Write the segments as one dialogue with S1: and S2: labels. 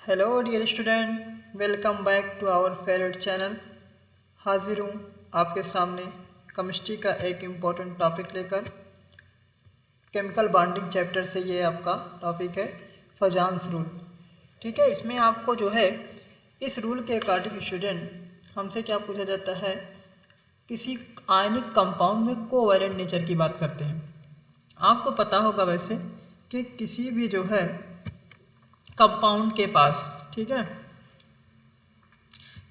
S1: Hello dear student, welcome back to our favourite channel. हाजिर हूँ आपके सामने केमिस्ट्री का एक इम्पोर्टेंट टॉपिक लेकर। केमिकल बॉन्डिंग चैप्टर से ये आपका टॉपिक है फजान्स रूल। ठीक है, इसमें आपको जो है इस रूल के अकॉर्डिंग स्टूडेंट हमसे क्या पूछा जाता है, किसी आयनिक कंपाउंड में कोवैलेंट नेचर की बात करते हैं। आपको पता होगा वैसे कि किसी भी जो है कंपाउंड के पास, ठीक है,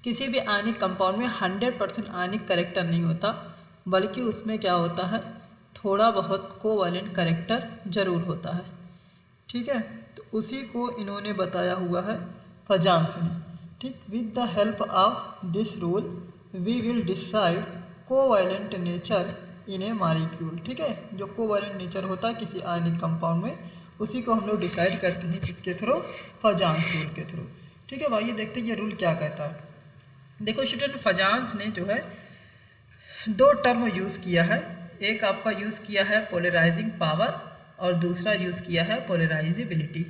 S1: किसी भी आयनिक कंपाउंड में 100% आयनिक कैरेक्टर नहीं होता, बल्कि उसमें क्या होता है, थोड़ा बहुत कोवैलेंट कैरेक्टर जरूर होता है। ठीक है, तो उसी को इन्होंने बताया हुआ है फजान्स ने। ठीक, with the help of this rule we will decide covalent nature in a molecule. ठीक है, जो कोवैलेंट नेचर होता है किसी आयनिक कंपाउंड में, उसी को हम लोग डिसाइड करते हैं किसके थ्रू, फजान्स रूल के थ्रू। ठीक है भाई, ये देखते हैं ये रूल क्या कहता है। देखो स्टूडेंट, फजान्स ने जो है दो टर्म यूज़ किया है। एक आपका यूज़ किया है पोलराइजिंग पावर और दूसरा यूज़ किया है पोलराइजेबिलिटी।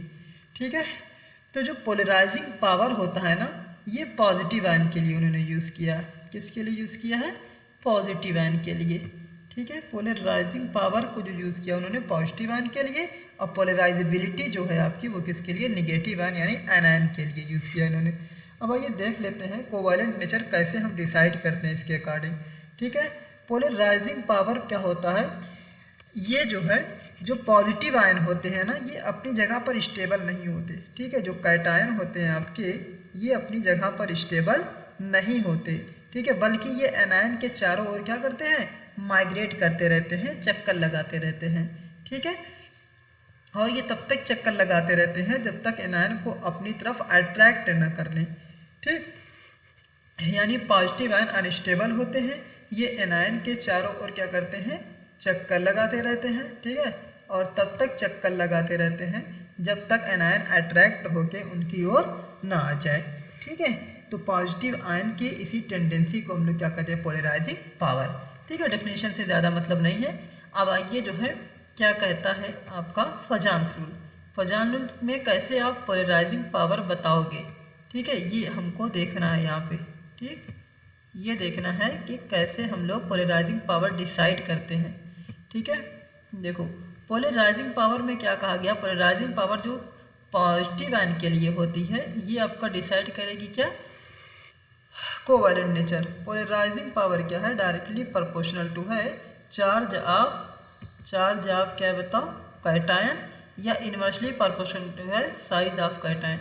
S1: ठीक है, तो जो पोलराइजिंग पावर होता है ना, ये पॉजिटिव आयन के लिए उन्होंने यूज़ किया है। किसके लिए यूज़ किया है? पॉजिटिव आयन के लिए। ठीक है, पोलराइजिंग पावर को जो यूज़ किया उन्होंने पॉजिटिव आयन के लिए, और पोलराइजेबिलिटी जो है आपकी वो किसके लिए, निगेटिव आयन यानी एनायन के लिए यूज़ किया इन्होंने। अब आइए देख लेते हैं कोवैलेंट नेचर कैसे हम डिसाइड करते हैं इसके अकॉर्डिंग। ठीक है, पोलराइजिंग पावर क्या होता है, ये जो है जो पॉजिटिव आयन होते हैं ना, ये अपनी जगह पर स्टेबल नहीं होते। ठीक है, जो कैटायन होते हैं आपके, ये अपनी जगह पर स्टेबल नहीं होते। ठीक है, बल्कि ये एनायन के चारों ओर क्या करते हैं, माइग्रेट करते रहते हैं, चक्कर लगाते रहते हैं। ठीक है, और ये तब तक चक्कर लगाते रहते हैं जब तक एनायन को अपनी तरफ अट्रैक्ट न कर लें। ठीक, यानी पॉजिटिव आयन अनस्टेबल होते हैं, ये एनायन के चारों ओर क्या करते हैं, चक्कर लगाते रहते हैं। ठीक है, और तब तक चक्कर लगाते रहते हैं जब तक एनायन अट्रैक्ट होके उनकी ओर ना आ जाए। ठीक है, तो पॉजिटिव आयन की इसी टेंडेंसी को हम लोग क्या कहते हैं, पोलराइजिंग पावर। ठीक है, डेफिनेशन से ज़्यादा मतलब नहीं है। अब आइए जो है क्या कहता है आपका फजान्स रूल। फजान्स रूल में कैसे आप पोलराइजिंग पावर बताओगे। ठीक है, ये हमको देखना है यहाँ पे। ठीक, ये देखना है कि कैसे हम लोग पोलराइजिंग पावर डिसाइड करते हैं। ठीक है, देखो पोलराइजिंग पावर में क्या कहा गया, पोलराइजिंग पावर जो पॉजिटिव आयन के लिए होती है, ये आपका डिसाइड करेगी क्या, कोवैलेंट नेचर। पोलराइजिंग पावर क्या है, डायरेक्टली प्रोपोर्शनल टू है चार्ज ऑफ क्या बताओ, कैटायन, या इनवर्सली प्रोपोर्शनल टू है साइज ऑफ कैटायन।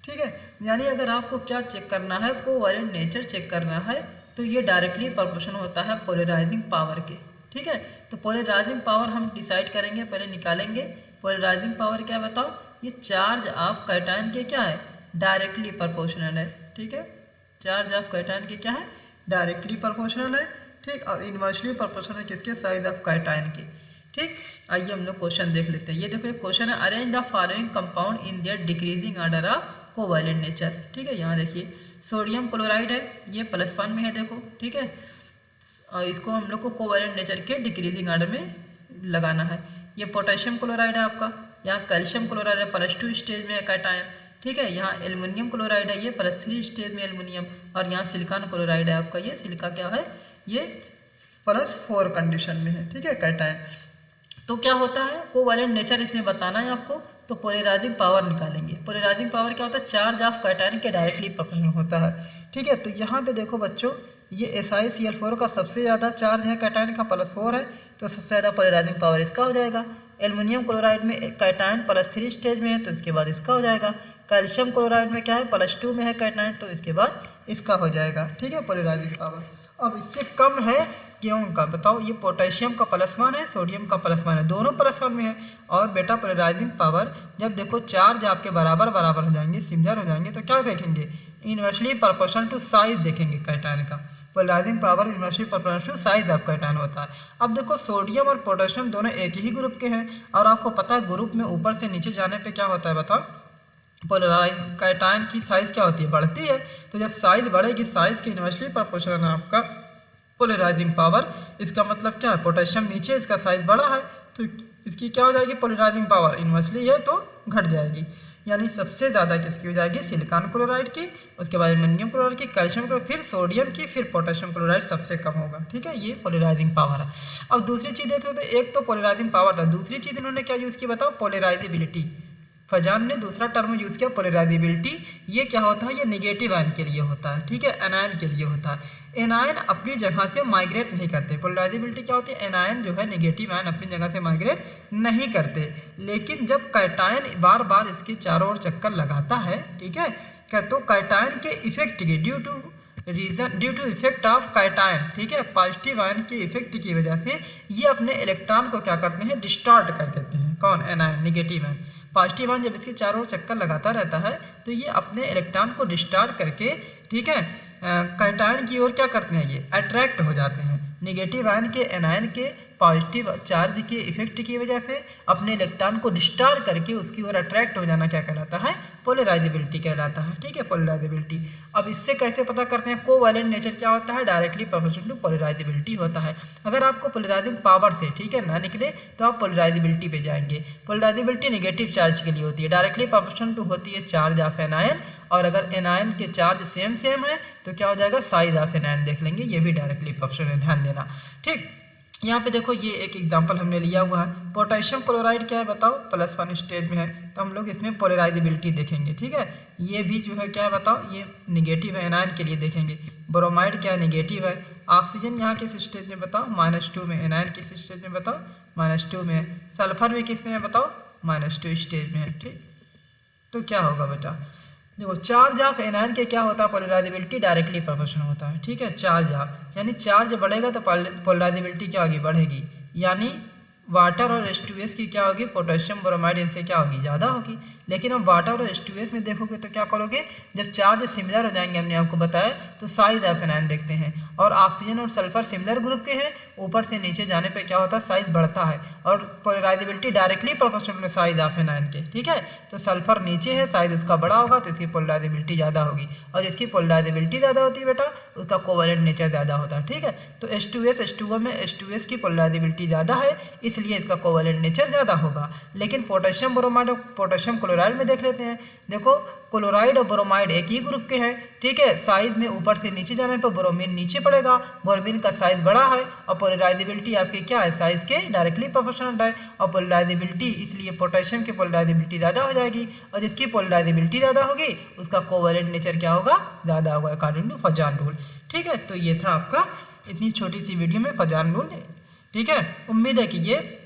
S1: ठीक है, यानी अगर आपको क्या चेक करना है, कोवैलेंट नेचर चेक करना है, तो ये डायरेक्टली प्रोपोर्शनल होता है पोलराइजिंग पावर के। ठीक है, तो पोलराइजिंग पावर हम डिसाइड करेंगे, पहले निकालेंगे। पोलराइजिंग पावर क्या बताओ, ये चार्ज ऑफ कैटायन के क्या है, डायरेक्टली प्रोपोर्शनल है। ठीक है, चार्ज ऑफ कैटायन के क्या है, डायरेक्टली प्रोपोर्शनल है। ठीक, और इनवर्सली प्रोपोर्शनल है किसके, साइज ऑफ कैटायन के। ठीक, आइए हम लोग क्वेश्चन देख लेते हैं। ये देखो एक क्वेश्चन है, arrange the following compound in their decreasing order of covalent nature. ठीक है, यहाँ देखिए सोडियम क्लोराइड है, ये +1 में है, देखो। ठीक है, और इसको हम लोग को कोवैलेंट नेचर के डिक्रीजिंग ऑर्डर में लगाना है। ये पोटेशियम क्लोराइड है आपका, यहाँ कैल्शियम क्लोराइड है, +2 स्टेज में है कैटायन। ठीक है, यहाँ एल्युमिनियम क्लोराइड है, ये +3 स्टेज में एल्युमिनियम, और यहाँ सिलिकॉन क्लोराइड है आपका, ये सिलिका क्या है, ये +4 कंडीशन में है। ठीक है, कैटायन। तो क्या होता है, कोवैलेंट नेचर इसमें बताना है आपको, तो पोलराइजिंग पावर निकालेंगे। पोलराइजिंग पावर क्या होता है, चार्ज ऑफ कैटायन के डायरेक्टली प्रोपोर्शनल होता है। ठीक है, तो यहाँ पे देखो बच्चों, ये SiCl4 का सबसे ज़्यादा चार्ज है, कैटायन का +4 है, तो सबसे ज़्यादा पोलराइजिंग पावर इसका हो जाएगा। एल्युमिनियम क्लोराइड में कैटायन +3 स्टेज में है, तो इसके बाद इसका हो जाएगा। कैल्शियम क्लोराइड में क्या है, +2 में है कैटायन, तो इसके बाद इसका हो जाएगा। ठीक है, पोलराइजिंग पावर। अब इससे कम है क्यों का बताओ, ये पोटेशियम का +1 है, सोडियम का +1 है, दोनों +1 में है। और बेटा पोलराइजिंग पावर जब देखो चार्ज आपके बराबर बराबर हो जाएंगे, सिमिलर हो जाएंगे, तो क्या देखेंगे, इनवर्सली प्रोपोर्शनल टू साइज देखेंगे कैटायन का। Polarising power inversely proportional to size of cation होता है। अब देखो सोडियम और पोटेशियम दोनों एक ही ग्रुप के हैं, और आपको पता है ग्रुप में ऊपर से नीचे जाने पे क्या होता है बताओ, पोलराइज कैटायन की साइज क्या होती है, बढ़ती है। तो जब साइज बढ़ेगी, साइज के इनवर्सली प्रोपोर्शनल है आपका पोलराइजिंग पावर। इसका मतलब क्या है, पोटेशियम नीचे, इसका साइज बड़ा है, तो इसकी क्या हो जाएगी, पोलराइजिंग पावर इनवर्सली है तो घट जाएगी। यानी सबसे ज़्यादा किसकी हो जाएगी, सिलिकॉन क्लोराइड की, उसके बाद एल्युमिनियम क्लोराइड की, कैल्शियम क्लोराइड, फिर सोडियम की, फिर पोटेशियम क्लोराइड सबसे कम होगा। ठीक है, ये पोलराइजिंग पावर है। अब दूसरी चीज़ देखते हो तो एक तो पोलराइजिंग पावर था, दूसरी चीज़ इन्होंने क्या यूज़ की बताओ, पोलराइजेबिलिटी। फजान ने दूसरा टर्म यूज़ किया पोलराइजेबिलिटी। ये क्या होता है, ये निगेटिव आयन के लिए होता है। ठीक है, एनायन के लिए होता है। एनायन अपनी जगह से माइग्रेट नहीं करते। पोलराइजेबिलिटी क्या होती है, एनायन जो है निगेटिव आयन अपनी जगह से माइग्रेट नहीं करते, लेकिन जब कैटायन बार बार इसके चारों ओर चक्कर लगाता है, ठीक है, तो कैटायन के इफेक्ट के due to effect of cation, ठीक है, पॉजिटिव आयन के इफेक्ट की वजह से ये अपने इलेक्ट्रॉन को क्या करते हैं, डिस्टार्ट कर देते हैं। कौन, anion, negative ion. Positive ion जब इसके चारों ओर चक्कर लगाता रहता है तो ये अपने इलेक्ट्रॉन को डिस्टार्ट करके, ठीक है, कैटायन की ओर क्या करते हैं, ये अट्रैक्ट हो जाते हैं। निगेटिव आयन के एनायन के पॉजिटिव चार्ज के इफेक्ट की वजह से अपने इलेक्ट्रॉन को डिस्टार्ट करके उसकी ओर अट्रैक्ट हो जाना क्या कहलाता है, पोलराइजेबिलिटी कहलाता है। ठीक है, पोलराइजेबिलिटी। अब इससे कैसे पता करते हैं, कोवैलेंट नेचर क्या होता है, डायरेक्टली प्रोपोर्शनल टू पोलराइजेबिलिटी होता है। अगर आपको पोलराइजिंग पावर से, ठीक है, ना निकले तो आप पोलराइजेबिलिटी पे जाएंगे। पोलराइजेबिलिटी नेगेटिव चार्ज के लिए होती है, डायरेक्टली प्रोपोर्शनल टू होती है चार्ज ऑफ एनायन, और अगर एनायन के चार्ज सेम है तो क्या हो जाएगा, साइज ऑफ एनायन देख लेंगे, ये भी डायरेक्टली प्रोपोर्शनल है, ध्यान देना। ठीक, यहाँ पे देखो ये एक एग्जांपल हमने लिया हुआ है। पोटेशियम क्लोराइड क्या है बताओ, +1 स्टेज में है, तो हम लोग इसमें पोलराइजेबिलिटी देखेंगे। ठीक है, ये भी जो है क्या है बताओ, ये निगेटिव है, एनायन के लिए देखेंगे। ब्रोमाइड क्या है, निगेटिव है। ऑक्सीजन यहाँ किस स्टेज में बताओ, -2 में। एनायन किस स्टेज में बताओ, -2 में है। सल्फर भी किस में है बताओ, -2 स्टेज में है। ठीक, तो क्या होगा बेटा, देखो चार्ज ऑफ एनायन के क्या होता है, पोलराइजेबिलिटी डायरेक्टली प्रोपोर्शनल होता है। ठीक है, चार्ज ऑफ, यानी चार्ज बढ़ेगा तो पोलराइजेबिलिटी क्या होगी, बढ़ेगी। यानी वाटर और H2S की क्या होगी, पोटेशियम ब्रोमाइड इनसे क्या होगी, ज़्यादा होगी। लेकिन अब वाटर और H2S में देखोगे तो क्या करोगे, जब चार्ज सिमिलर हो जाएंगे, हमने आपको बताया, तो साइज ऑफ एनायन देखते हैं। और ऑक्सीजन और सल्फर सिमिलर ग्रुप के हैं, ऊपर से नीचे जाने पे क्या होता है, साइज बढ़ता है, और पोलराइजेबिलिटी डायरेक्टली प्रोपोर्शनल में साइज ऑफ एनायन के। ठीक है, तो सल्फर नीचे है, साइज उसका बड़ा होगा तो इसकी पोलराइजेबिलिटी ज़्यादा होगी, और जिसकी पोलराइजेबिलिटी ज़्यादा होती है बेटा उसका कोवैलेंट नेचर ज़्यादा होता है। ठीक है, तो H2S H2O में H2S की पोलराइजेबिलिटी ज़्यादा है, इसलिए इसका कोवैलेंट नेचर ज़्यादा होगा। लेकिन पोटेशियम ब्रोमाइड और पोटेशियम क्लोराइड में देख लेते हैं। देखो क्लोराइड और ब्रोमाइड एक ही ग्रुप के हैं। ठीक है, साइज में ऊपर से नीचे जाने पर ब्रोमीन नीचे पड़ेगा, ब्रोमीन का साइज बड़ा है, और पोलराइजेबिलिटी आपकी क्या है, साइज के डायरेक्टली प्रोपोर्शनल है। और पोलराइजेबिलिटी, इसलिए पोटेशियम की पोलराइजेबिलिटी ज़्यादा हो जाएगी, और जिसकी पोलराइजेबिलिटी ज़्यादा होगी उसका कोवैलेंट नेचर क्या होगा, ज़्यादा होगा, अकॉर्डिंग टू फजान रूल। ठीक है, तो ये था आपका इतनी छोटी सी वीडियो में फजान रूल। ठीक है, उम्मीद है कि ये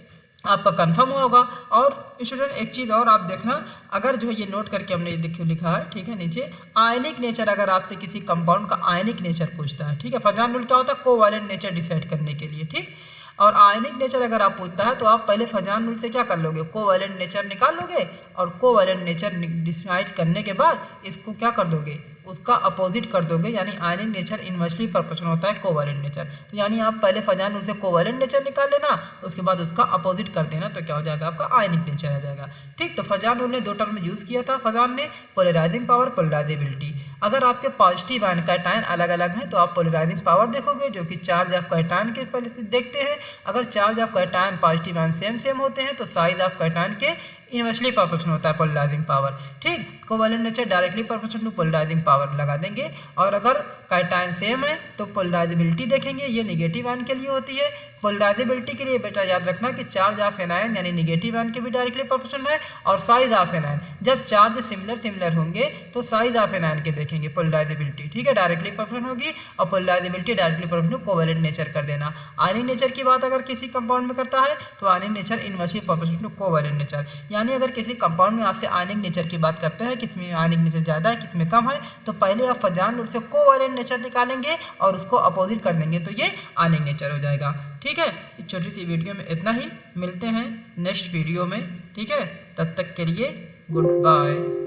S1: आपका कंफर्म हुआ होगा। और स्टूडेंट एक चीज़ और आप देखना, अगर जो है ये नोट करके हमने देखिए लिखा है, ठीक है, नीचे आयनिक नेचर, अगर आपसे किसी कंपाउंड का आयनिक नेचर पूछता है, ठीक है, फजान रूल क्या होता है, कोवैलेंट नेचर डिसाइड करने के लिए। ठीक, और आयनिक नेचर अगर आप पूछता है तो आप पहले फजान रूल से क्या कर लोगे, कोवैलेंट नेचर निकाल लोगे, और कोवैलेंट नेचर डिसाइड करने के बाद इसको क्या कर दोगे, उसका अपोजिट कर दोगे, यानी आयनिक नेचर इनवर्सली प्रोपोर्शनल होता है कोवैलेंट नेचर। तो यानी आप पहले फजान रूल से कोवैलेंट नेचर निकाल लेना, उसके बाद उसका अपोजिट कर देना, तो क्या हो जाएगा, आपका आयनिक नेचर आ जाएगा। ठीक, तो फजान रूल ने दो टर्म यूज़ किया था फजान ने, पोलराइजिंग पावर, पोलराइजेबिलिटी। अगर आपके पॉजिटिव आयन कैटायन अलग अलग हैं तो आप पोलराइजिंग पावर देखोगे, जो कि चार्ज ऑफ कैटायन के पहले से देखते हैं। अगर charge of cation positive ion same होते हैं तो साइज ऑफ कैटायन के इनवर्सली प्रोपोर्शनल होता है पोलराइजिंग पावर। ठीक, covalent nature directly proportional to polarising power लगा देंगे। और अगर कैटायन सेम है तो पोलराइजेबिलिटी देखेंगे, ये निगेटिव आयन के लिए होती है। पोलराइजेबिलिटी के लिए बेटा याद रखना कि चार्ज ऑफ एनायन यानी निगेटिव आयन के भी डायरेक्टली प्रोपोर्शनल है, और साइज ऑफ एनायन, जब चार्ज सिमिलर होंगे तो साइज ऑफ एनायन के देखेंगे पोलराइजेबिलिटी। ठीक है, डायरेक्टली प्रोपोर्शनल होगी, और polarisability directly proportional covalent nature कर देना। आयनिक नेचर की बात अगर किसी कंपाउंड में करता है तो ionic nature inversely proportional to covalent nature. यानी अगर किसी कंपाउंड में आपसे आयनिक नेचर की बात करते हैं, किसमें आयनिक नेचर ज़्यादा है किसमें कम है, तो पहले आप फजान रूल से कोवैलेंट नेचर निकालेंगे और उसको अपोजिट कर देंगे, तो ये आयनिक नेचर हो जाएगा। ठीक है, इस छोटी सी वीडियो में इतना ही, मिलते हैं नेक्स्ट वीडियो में। ठीक है, तब तक के लिए गुड बाय।